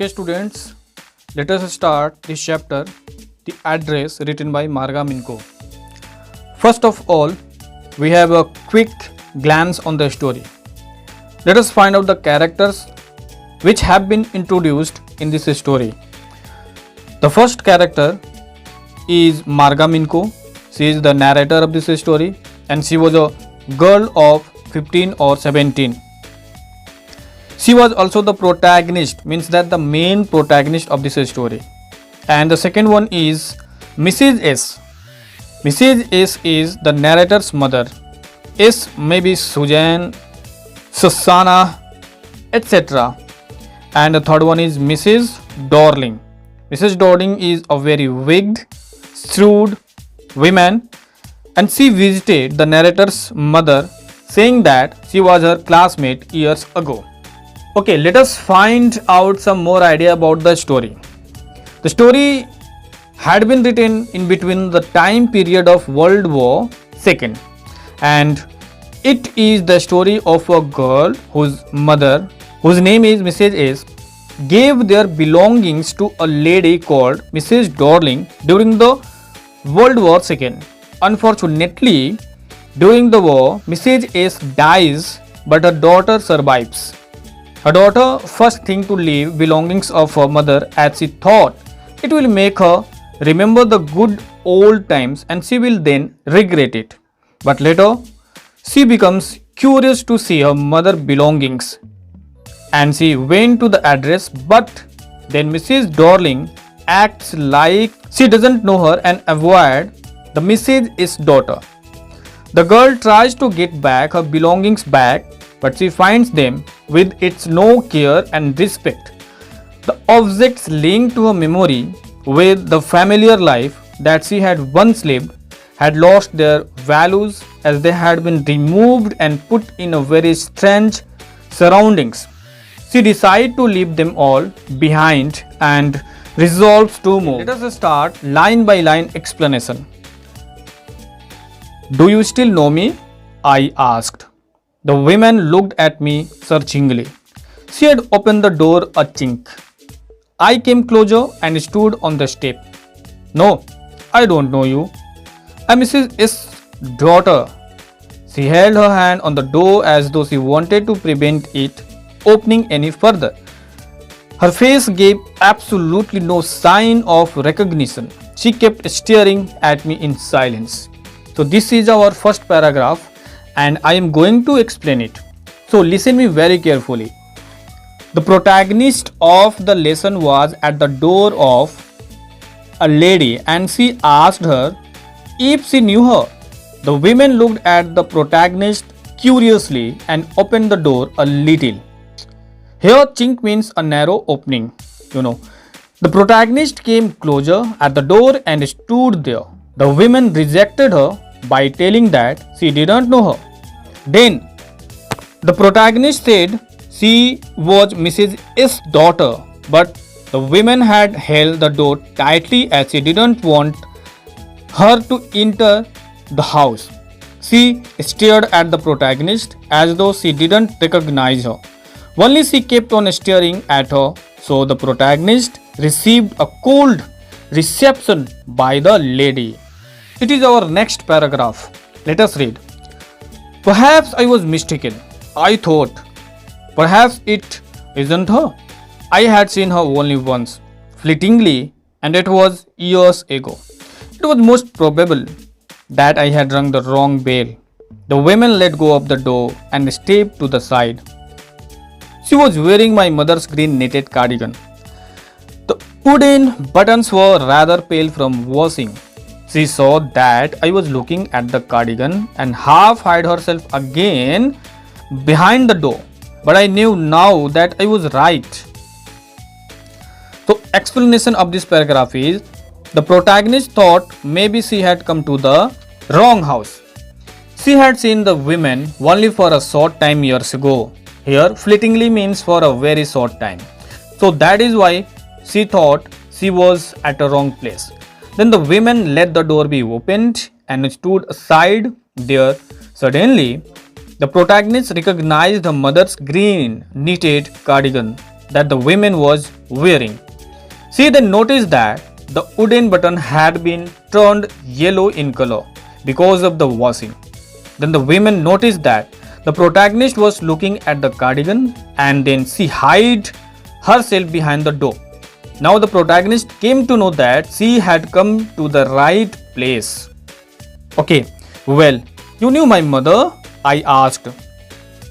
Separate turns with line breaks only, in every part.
Okay, students, let us start this chapter, The Address, written by Marga Minko. First of all, we have a quick glance on the story. Let us find out the characters which have been introduced in this story. The first character is Marga Minko. She is the narrator of this story and she was a girl of 15 or 17. She was also the protagonist, means that the main protagonist of this story. And the second one is Mrs. S. Mrs. S is the narrator's mother. S may be Susan, Susanna, etc. And the third one is Mrs. Dorling. Mrs. Dorling is a very wigged, shrewd woman and she visited the narrator's mother saying that she was her classmate years ago. Okay, let us find out some more idea about the story. The story had been written in between the time period of World War II and it is the story of a girl whose mother, whose name is Mrs. S, gave their belongings to a lady called Mrs. Dorling during the World War II. Unfortunately, during the war, Mrs. S dies but her daughter survives. Her daughter first thing to leave belongings of her mother as she thought it will make her remember the good old times and she will then regret it. But later, she becomes curious to see her mother's belongings and she went to the address, but then Mrs. Dorling acts like she doesn't know her and avoid the Mrs. daughter. The girl tries to get back her belongings back, but she finds them with its no care and respect. The objects linked to her memory with the familiar life that she had once lived had lost their values as they had been removed and put in a very strange surroundings. She decides to leave them all behind and resolves to move. Let us start line by line explanation. Do you still know me? I asked. The woman looked at me searchingly. She had opened the door a chink. I came closer and stood on the step. No, I don't know you. I'm Mrs. S.'s daughter. She held her hand on the door as though she wanted to prevent it opening any further. Her face gave absolutely no sign of recognition. She kept staring at me in silence. So this is our first paragraph and I am going to explain it. So listen me very carefully. The protagonist of the lesson was at the door of a lady and she asked her if she knew her. The woman looked at the protagonist curiously and opened the door a little. Here chink means a narrow opening, The protagonist came closer at the door and stood there. The woman rejected her by telling that she didn't know her. Then the protagonist said she was Mrs. S.'s daughter, but the woman had held the door tightly as she didn't want her to enter the house. She stared at the protagonist as though she didn't recognize her. Only she kept on staring at her, so the protagonist received a cold reception by the lady. It is our next paragraph. Let us read. Perhaps I was mistaken. I thought, perhaps it isn't her. I had seen her only once, fleetingly, and it was years ago. It was most probable that I had rung the wrong bell. The woman let go of the door and stepped to the side. She was wearing my mother's green knitted cardigan. The wooden buttons were rather pale from washing. She saw that I was looking at the cardigan and half hid herself again behind the door. But I knew now that I was right. So explanation of this paragraph is the protagonist thought maybe she had come to the wrong house. She had seen the women only for a short time years ago. Here fleetingly means for a very short time. So that is why she thought she was at a wrong place. Then the women let the door be opened and stood aside there. Suddenly, the protagonist recognized her mother's green knitted cardigan that the woman was wearing. She then noticed that the wooden button had been turned yellow in color because of the washing. Then the woman noticed that the protagonist was looking at the cardigan and then she hid herself behind the door. Now the protagonist came to know that she had come to the right place. Okay, well, you knew my mother? I asked.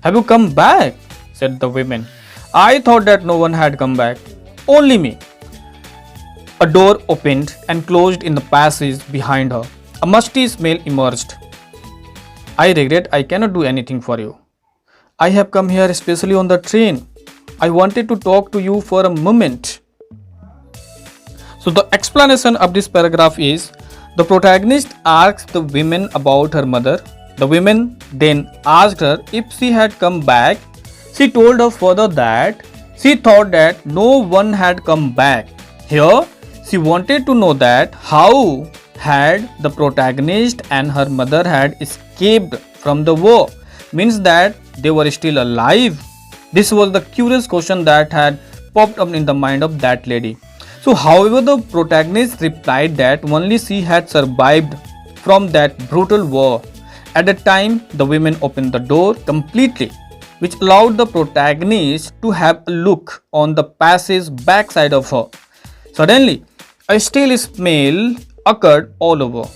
Have you come back? Said the woman. I thought that no one had come back. Only me. A door opened and closed in the passage behind her. A musty smell emerged. I regret I cannot do anything for you. I have come here especially on the train. I wanted to talk to you for a moment. So the explanation of this paragraph is the protagonist asked the woman about her mother. The woman then asked her if she had come back. She told her further that she thought that no one had come back. Here, she wanted to know that how had the protagonist and her mother had escaped from the war. Means that they were still alive. This was the curious question that had popped up in the mind of that lady. So, however, the protagonist replied that only she had survived from that brutal war. At that time, the women opened the door completely, which allowed the protagonist to have a look on the passage backside of her. Suddenly, a stale smell occurred all over.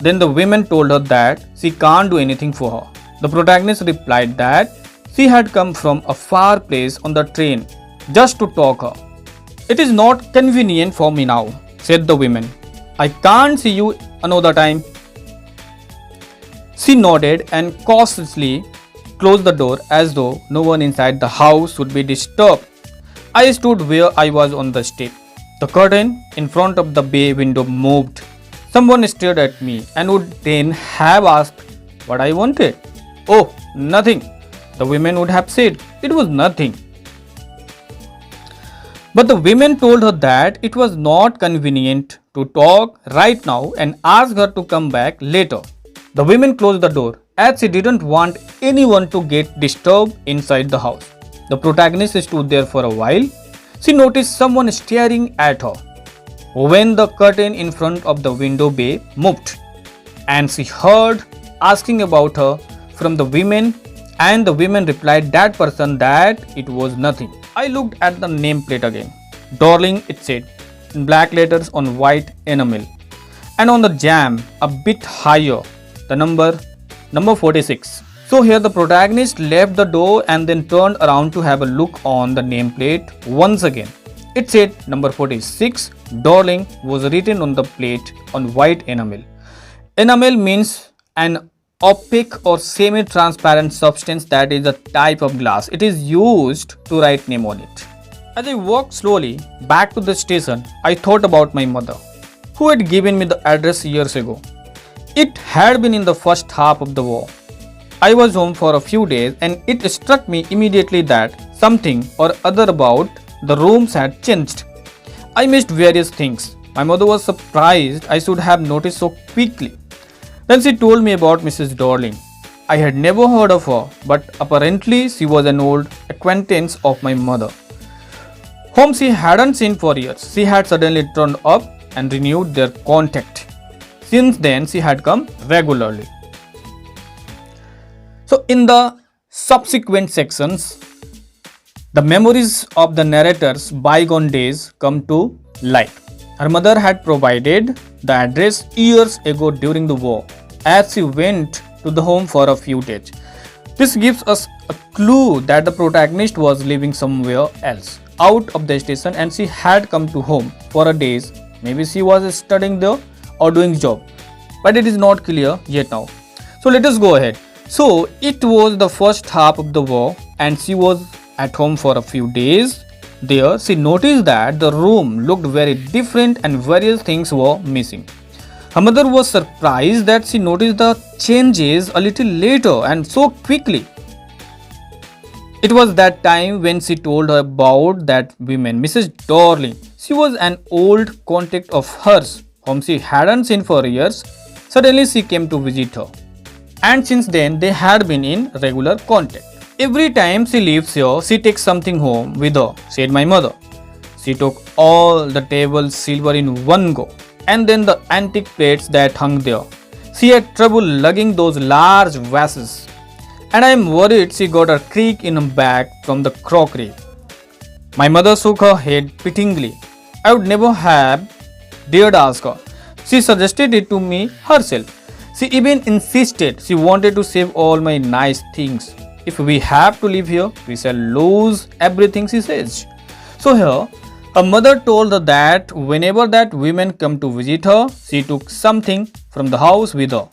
Then the women told her that she can't do anything for her. The protagonist replied that she had come from a far place on the train just to talk her. It is not convenient for me now, said the woman. I can't see you another time. She nodded and cautiously closed the door as though no one inside the house would be disturbed. I stood where I was on the step. The curtain in front of the bay window moved. Someone stared at me and would then have asked what I wanted. Oh, nothing. The women would have said it was nothing. But the women told her that it was not convenient to talk right now and asked her to come back later. The women closed the door as she didn't want anyone to get disturbed inside the house. The protagonist stood there for a while. She noticed someone staring at her. When the curtain in front of the window bay moved and she heard asking about her from the women, and the women replied that person that it was nothing. I looked at the nameplate again. Darling, it said, in black letters on white enamel. And on the jamb, a bit higher, the number 46. So here the protagonist left the door and then turned around to have a look on the nameplate once again. It said number 46, Darling, was written on the plate on white enamel. Enamel means an opaque or semi-transparent substance that is a type of glass. It is used to write name on it. As I walked slowly back to the station, I thought about my mother, who had given me the address years ago. It had been in the first half of the war. I was home for a few days and it struck me immediately that something or other about the rooms had changed. I missed various things. My mother was surprised I should have noticed so quickly. Then she told me about Mrs. Darling. I had never heard of her, but apparently she was an old acquaintance of my mother, whom she hadn't seen for years. She had suddenly turned up and renewed their contact. Since then, she had come regularly. So, in the subsequent sections, the memories of the narrator's bygone days come to light. Her mother had provided the address years ago during the war as she went to the home for a few days. This gives us a clue that the protagonist was living somewhere else out of the station and she had come to home for a day. Maybe she was studying there or doing job, but it is not clear yet now. So let us go ahead. So it was the first half of the war and she was at home for a few days. There she noticed that the room looked very different and various things were missing. Her mother was surprised that she noticed the changes a little later and so quickly. It was that time when she told her about that woman, Mrs. Darling. She was an old contact of hers whom she hadn't seen for years. Suddenly she came to visit her. And since then they had been in regular contact. Every time she leaves here, she takes something home with her, said my mother. She took all the table silver in one go, and then the antique plates that hung there. She had trouble lugging those large vases, and I am worried she got a creak in her back from the crockery. My mother shook her head pityingly. I would never have dared ask her. She suggested it to me herself. She even insisted she wanted to save all my nice things. If we have to live here, we shall lose everything, she says. So here, her mother told her that whenever that women come to visit her, she took something from the house with her.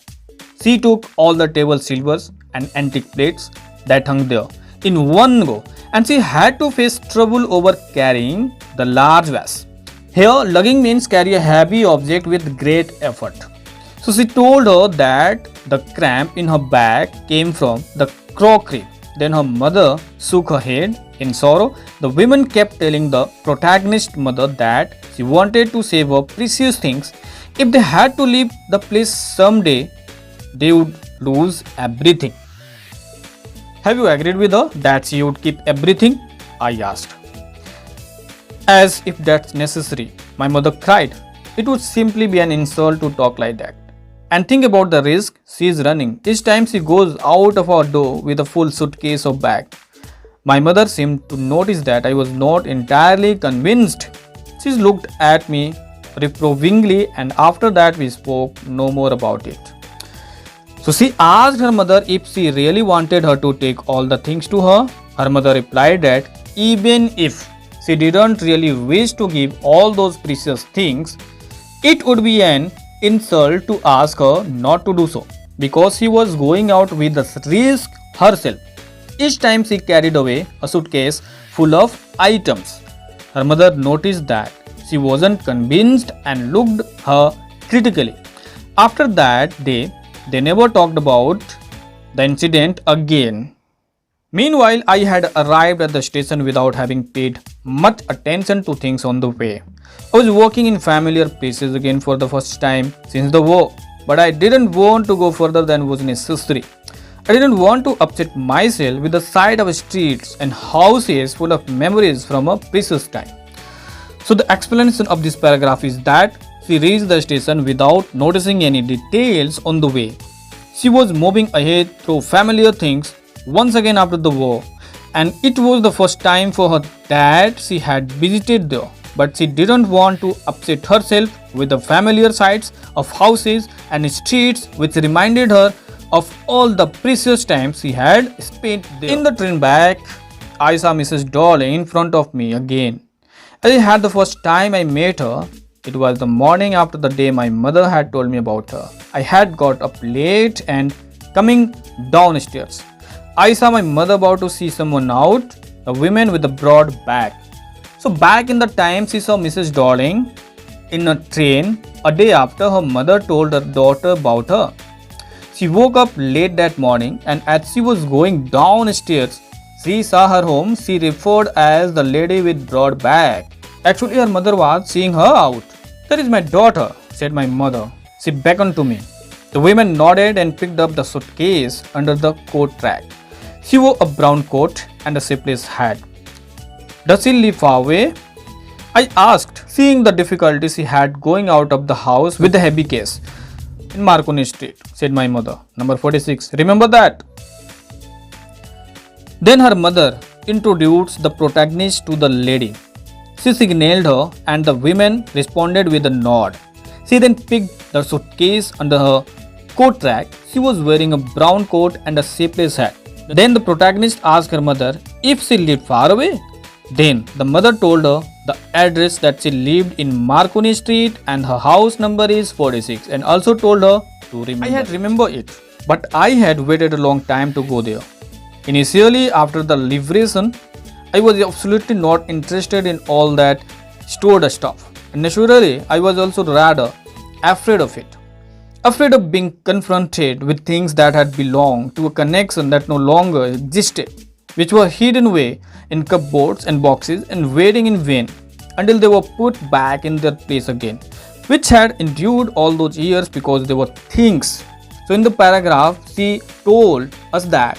She took all the table silvers and antique plates that hung there in one go, and she had to face trouble over carrying the large vase. Here, lugging means carry a heavy object with great effort. So she told her that the cramp in her back came from the crockery. Then her mother shook her head in sorrow. The women kept telling the protagonist mother that she wanted to save her precious things. If they had to leave the place someday, they would lose everything. Have you agreed with her that she would keep everything? I asked. As if that's necessary, my mother cried. It would simply be an insult to talk like that. And think about the risk she is running each time she goes out of our door with a full suitcase or bag. My mother seemed to notice that I was not entirely convinced. She looked at me reprovingly, and after that we spoke no more about it. So she asked her mother if she really wanted her to take all the things to her. Her mother replied that even if she didn't really wish to give all those precious things, it would be an insult to ask her not to do so, because she was going out with the risk herself. Each time she carried away a suitcase full of items, her mother noticed that she wasn't convinced and looked her critically. After that day, they never talked about the incident again. Meanwhile, I had arrived at the station without having paid much attention to things on the way. I was walking in familiar places again for the first time since the war, but I didn't want to go further than was necessary. I didn't want to upset myself with the sight of streets and houses full of memories from a precious time. So the explanation of this paragraph is that she reached the station without noticing any details on the way. She was moving ahead through familiar things once again after the war, and it was the first time for her that she had visited there. But she didn't want to upset herself with the familiar sights of houses and streets which reminded her of all the precious times she had spent there. In the train back, I saw Mrs. Dolly in front of me again. As I had the first time I met her, it was the morning after the day my mother had told me about her. I had got up late and coming downstairs, I saw my mother about to see someone out, a woman with a broad back. So back in the time she saw Mrs. Darling in a train a day after her mother told her daughter about her. She woke up late that morning, and as she was going downstairs, she saw her home she referred as the lady with broad back. Actually, her mother was seeing her out. "That is my daughter," said my mother. She beckoned to me. The woman nodded and picked up the suitcase under the coat rack. She wore a brown coat and a shapeless hat. "Does she live far away?" I asked, seeing the difficulty she had going out of the house with the heavy case. "In Marconi Street," said my mother. "Number 46. Remember that?" Then her mother introduced the protagonist to the lady. She signaled her, and the woman responded with a nod. She then picked the suitcase under her coat rack. She was wearing a brown coat and a shapeless hat. Then the protagonist asked her mother if she lived far away. Then the mother told her the address that she lived in Marconi Street and her house number is 46, and also told her to remember. I had remembered it, but I had waited a long time to go there. Initially, after the liberation, I was absolutely not interested in all that stored stuff. And naturally, I was also rather afraid of it. Afraid of being confronted with things that had belonged to a connection that no longer existed, which were hidden away in cupboards and boxes and waiting in vain until they were put back in their place again, which had endured all those years because they were things. So in the paragraph, she told us that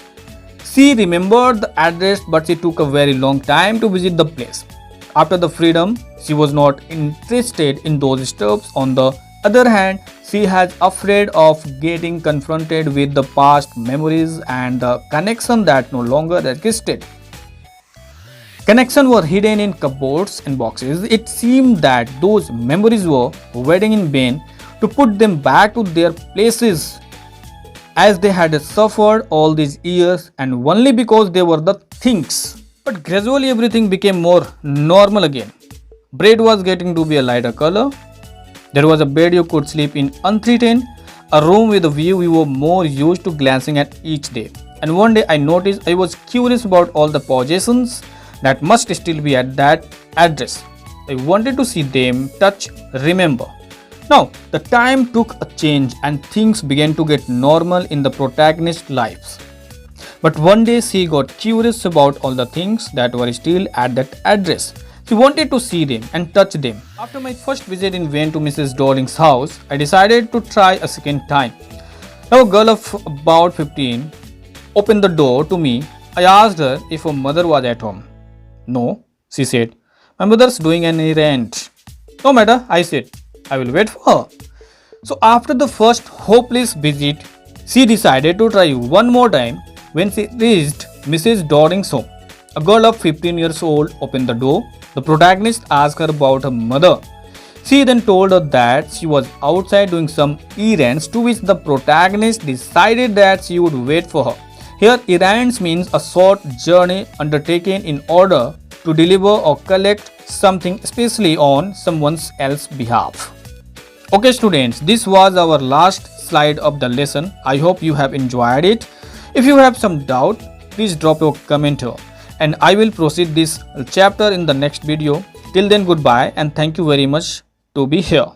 She remembered the address, but she took a very long time to visit the place. After the freedom, she was not interested in those steps. On the other hand, she was afraid of getting confronted with the past memories and the connection that no longer existed. Connections were hidden in cupboards and boxes. It seemed that those memories were waiting in vain to put them back to their places, as they had suffered all these years and only because they were the things. But gradually everything became more normal again. Bread was getting to be a lighter color. There was a bed you could sleep in unthreatened, a room with a view you were more used to glancing at each day. And one day I noticed I was curious about all the possessions that must still be at that address. I wanted to see them, touch, remember. Now, the time took a change and things began to get normal in the protagonist's lives. But one day she got curious about all the things that were still at that address. She wanted to see them and touch them. After my first visit in vain to Mrs. Dorling's house, I decided to try a second time. Now a girl of about 15 opened the door to me. I asked her if her mother was at home. No, she said. My mother's doing an errand. No matter, I said. I will wait for her. So after the first hopeless visit, she decided to try one more time. When she reached Mrs. Dorling's home, a girl of 15 years old opened the door. The protagonist asked her about her mother. She then told her that she was outside doing some errands, to which the protagonist decided that she would wait for her. Here, errands means a short journey undertaken in order to deliver or collect something, especially on someone else's behalf. Okay students, this was our last slide of the lesson. I hope you have enjoyed it. If you have some doubt, please drop your comment here and I will proceed this chapter in the next video. Till then, goodbye and thank you very much to be here.